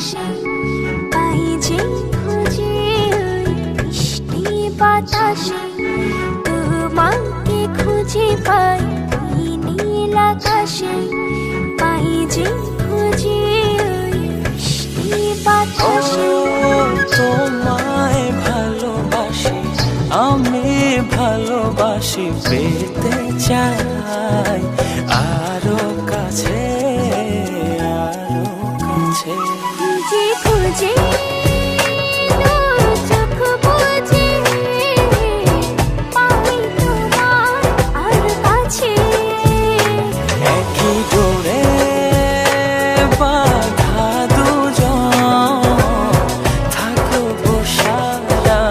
আকাশে পাই যে খুঁজে ওই মিষ্টি বাতাসে তোমাকে খুঁজে পাই ওই নীল আকাশে পাই যে খুঁজে ওই মিষ্টি বাতাসে তোমায় ভালোবাসি আমি ভালোবাসি পেতে চাই আরো কাছে আরো কাছে খুঁজে খুঁজে তোর চোখ বুজে পাই তোমার আর কাছে একই ডোরে বাঁধা দুজন থাকবো সারা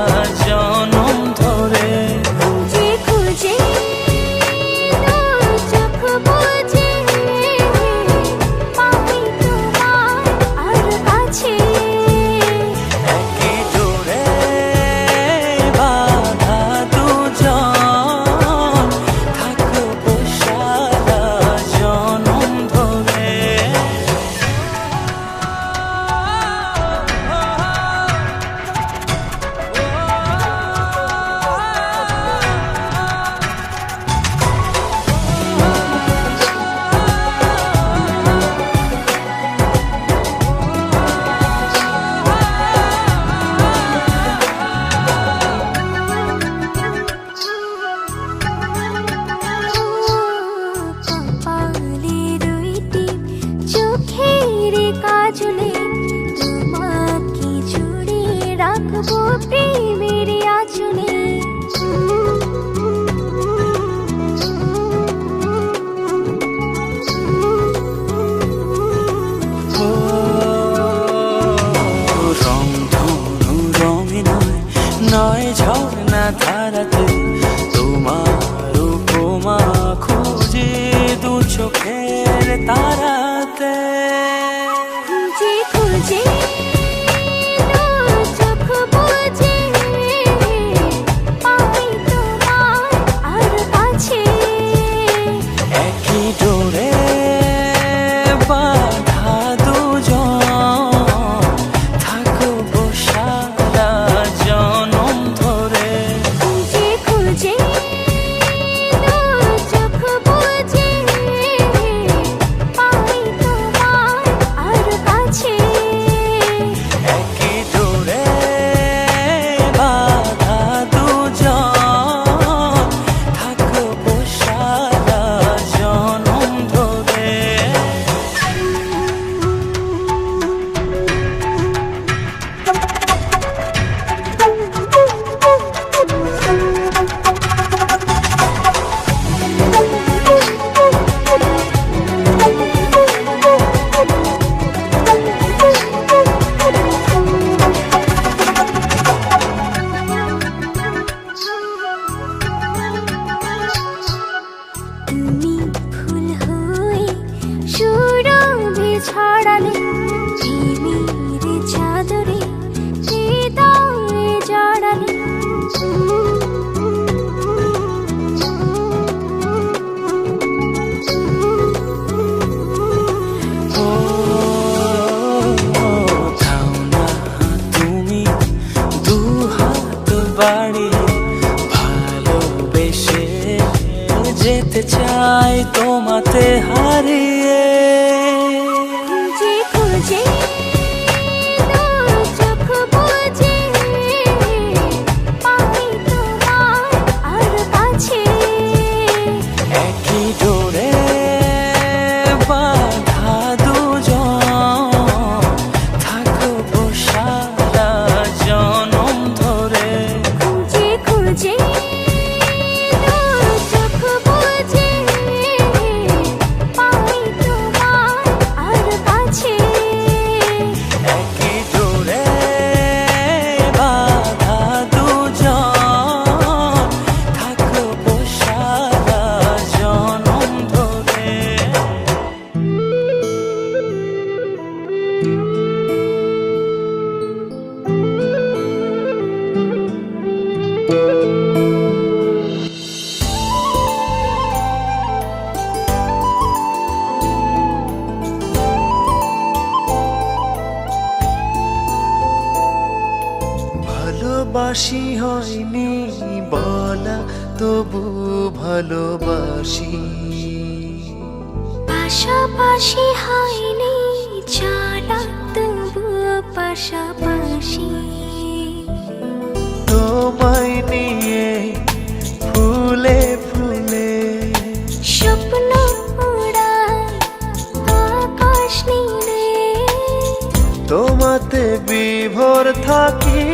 জনম ধরে খুঁজে খুঁজে তোর চোখ বুজে পাই তোমার আর কাছে একই ডোরে বাঁধা দুজন থাকবো সারা জনম ধরে কপালে দুইটি চোখের কাজলে তোমাকে জুড়ে রাখবো প্রেমের আঁচলে রংধনু রঙে নয় নয় ঝর্ণা ধারাতে তোমার উপমা খুঁজে দু চোখের তারাতে খুঁজে খুঁজে তোর চোখ বুজে পাই তোমার আর কাছে একই ডোরে বাঁধা দুজন থাকবো সারা জনম ধরে খুঁজে খুঁজে তোর চোখ বুজে পাই তোমার আর কাছে একই ডোরে বাঁধা দুজন থাকবো সারা জনম ধরে তুমি ফুল হয়ে সুরভি ছড়ালে প্রেমের চাদরে হৃদয়ে জড়ালে ও থাও না তুমি দু হাত বাড়িয়ে ভালোবেসে যেতে চাই তোমাতে হারিয়ে খুঁজে খুঁজে তোর চোখ বুজে পাই তোমার আর কাছে একই ডোরে বাঁধা দুজন থাকবো সারা জনম ধরে খুঁজে খুঁজে তোর চোখ বুজে পাশাপাশি হয়নি বলা, তবু ভালোবাসি। পাশাপাশি হয়নি চলা, তবু পাশাপাশি। তোমায় নিয়ে ফুলে ফুলে স্বপ্ন উড়ায় আকাশ নীলে, তোমাতে বিভোর থাকি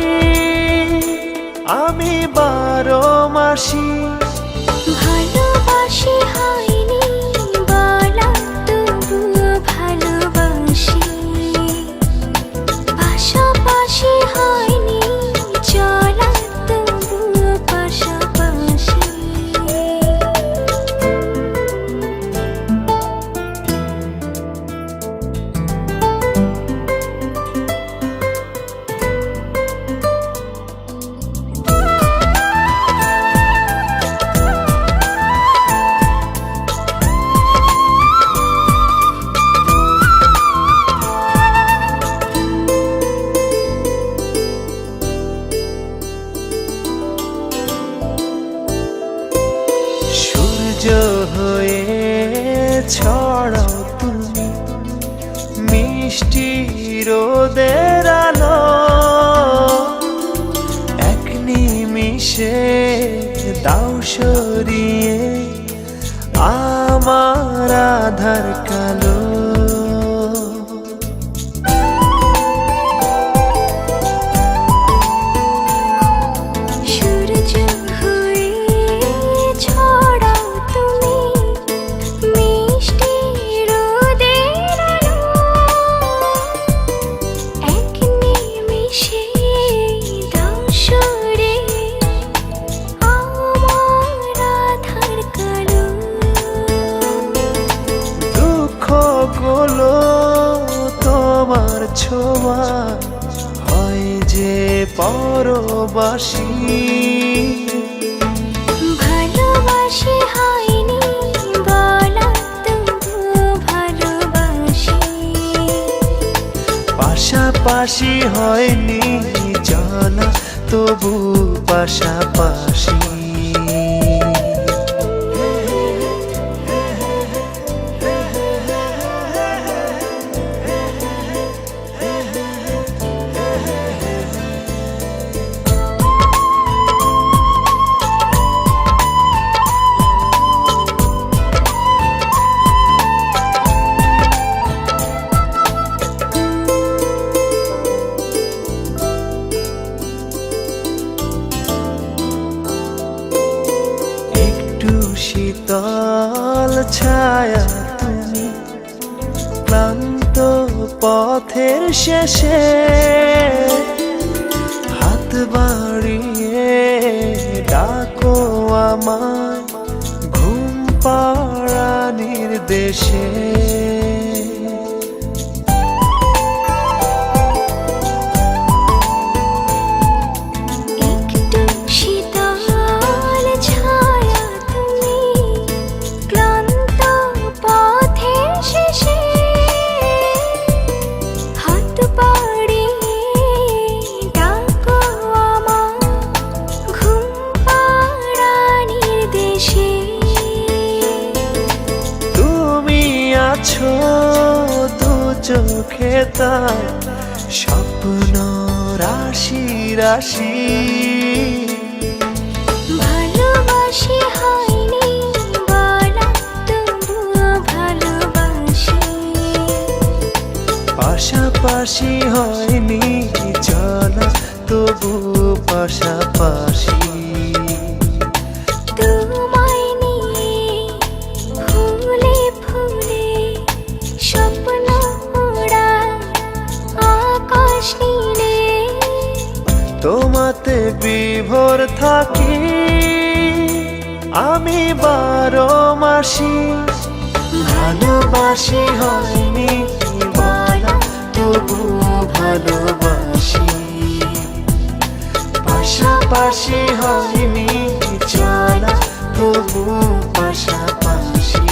আমি 12 মাসি। ভালোবাসি হয়নি বলা, তবু ভালোবাসি। পাশাপাশি হয়নি চলা, তবু পাশাপাশি। সূর্য হয়ে ছড়াও তুমি মিষ্টি রোদের আলো, এক নিমিষে দাও সরিয়ে আমার আধার কালো। সূর্য হয়ে ছড়াও তুমি মিষ্টি রোদের আলো, এক নিমিষে দাও সরিয়ে আমার আধার কালো। দুঃখগুলো তোমার ছোঁয়া হয় যে পরবাসী। ভালোবাসি হয়নি বলা, তবু ভালোবাসি। পাশাপাশি হয়নি চলা, তবু পাশাপাশি। একটু শীতল ছায়া তুমি ক্লান্ত পথের শেষে, হাত বাড়িয়ে ডাকো আমায় ঘুম পাড়ানির দেশে। একটু শীতল ছায়া তুমি ক্লান্ত পথের শেষে, হাত বাড়িয়ে ডাকো আমায় ঘুম পাড়ানির দেশে। তুমি আছো দু চোখে তার স্বপ্ন রাশি রাশি। ভালোবাসি হয়নি বলা, তবু ভালোবাসি। পাশাপাশি হয়নি চলা, তবু পাশাপাশি। তোমায় নিয়ে ফুলে ফুলে স্বপ্ন উড়ায় আকাশ নীলে, তোমাতে বিভোর থাকি আমি 12 মাসি। ভালোবাসি হয়নি বলা, তবু ভালোবাসি। পাশাপাশি হয়নি চলা, তবু পাশাপাশি।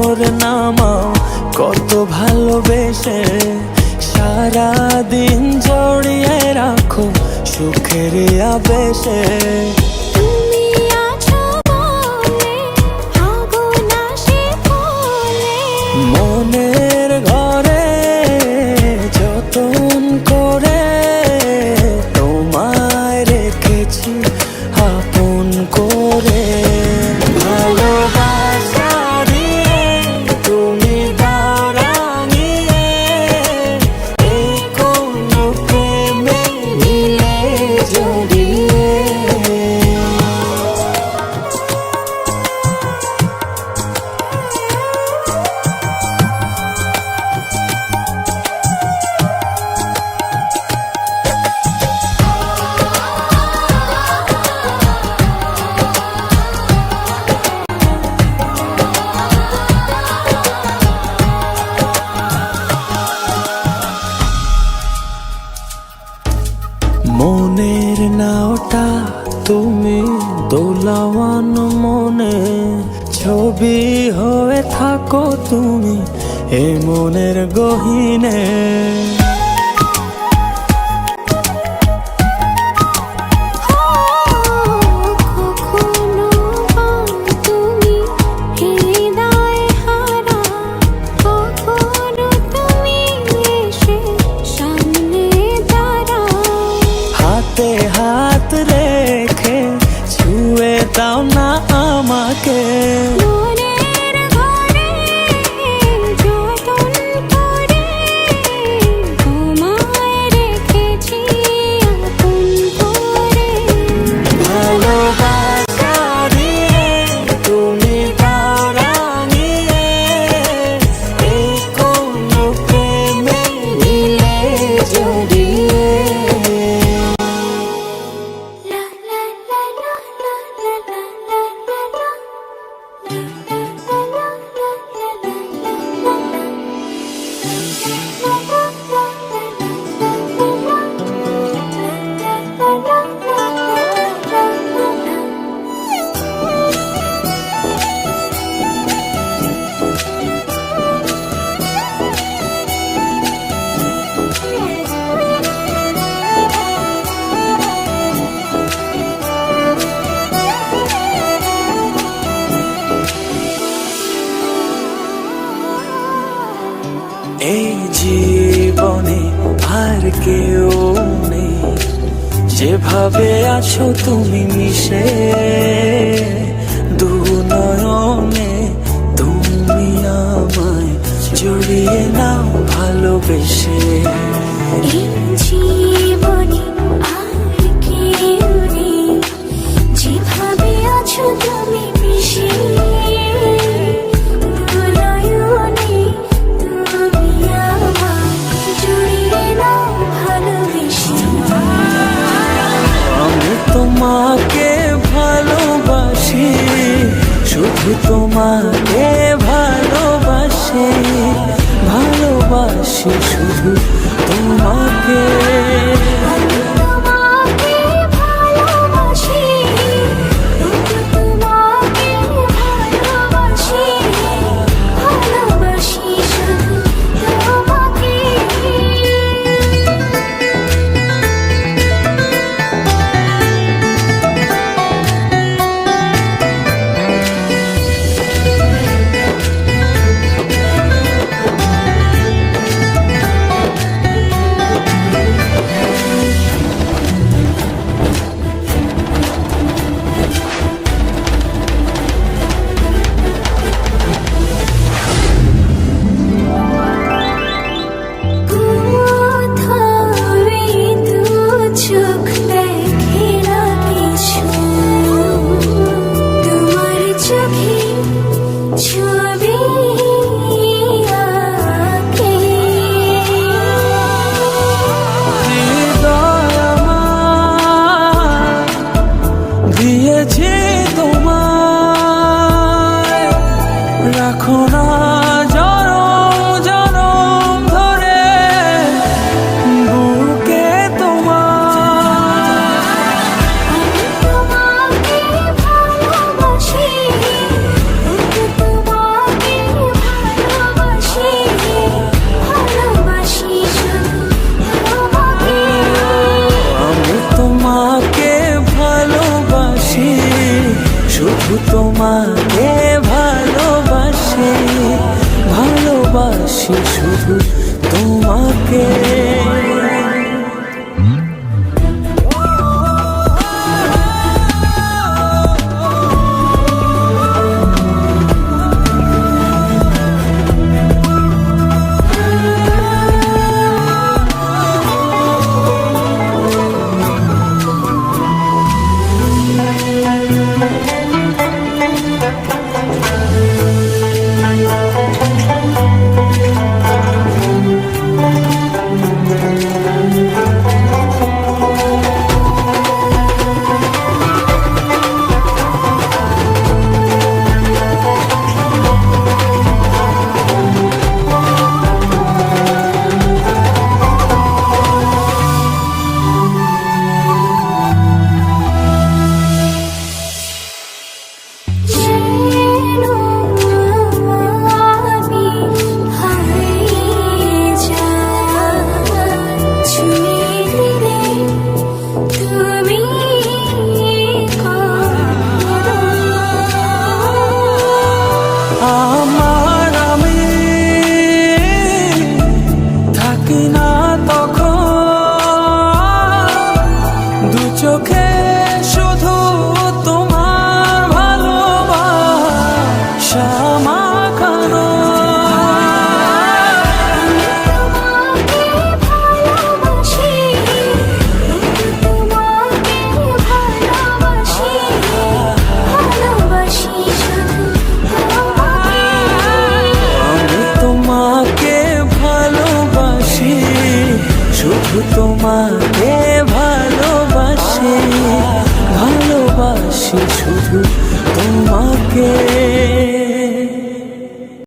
মোর নামাও কত ভালোবেসে, সারা দিন জড়িয়ে রাখো সুখের আবেশে। তুমি আছো বলে আগুন আসে বলে, মনের ঘরে যতন করে তোমায় রেখেছি আপন করে। ভালোবাসা দিয়ে তুমি দাও রাঙিয়ে, এই কোন প্রেমে দিলে জড়িয়ে। মনের নাওটা তুমি দোলাওয়ান মনে, ছবি হয়ে থাকো তুমি এ মনের গহীনে। কখনো বা তুমি হৃদয় হারা, কখনো তুমি এসে সামনে দাঁড়াও। হাতে হাত রেখে ছুঁয়ে দাও না আমাকে, মনের ঘরে যতন করে তোমায় রেখেছি আপন করে। ভালোবাসা দিয়ে তুমি দাও রাঙিয়ে, এই কোন প্রেমে দিলে জড়িয়ে। লা লা লা লা লা লা লা লা লা লা। এই জীবনে আর কেউ নেই, যেভাবে আছো তুমি মিশে দু নয়নে। তুমি আমায় জড়িয়ে নাও ভালোবেসে। এই জীবনে আর কেউ নেই, যেভাবে আছো তুমি মিশে নয়নে। তুমি আমায় জড়িয়ে নাও ভালোবেসে। আমি তোমাকে ভালোবাসি, শুধু তোমাকে ভালোবাসি, ভালোবাসি শুধু তোমাকে। আমি তোমাকে ভালোবাসি, শুধু তোমাকে ভালোবাসি, ভালোবাসি শুধু তোমাকে। ভালোবাসি শুধু তোমাকে। যেন আমি হারিয়ে যাই, ছুঁয়ে দিলে তুমি কাঁদো। আমার আমি থাকি না তখন, দু চোখে শুধু তোমার ভালোবাসা মাখানো। তোমাকে ভালোবাসি, তোমাকে ভালোবাসি, ভালোবাসি শুধু তোমাকে। আমি তোমাকে ভালোবাসি শুধু তোমাকে ভালোবাসি, ভালোবাসি শুধু তোমাকে।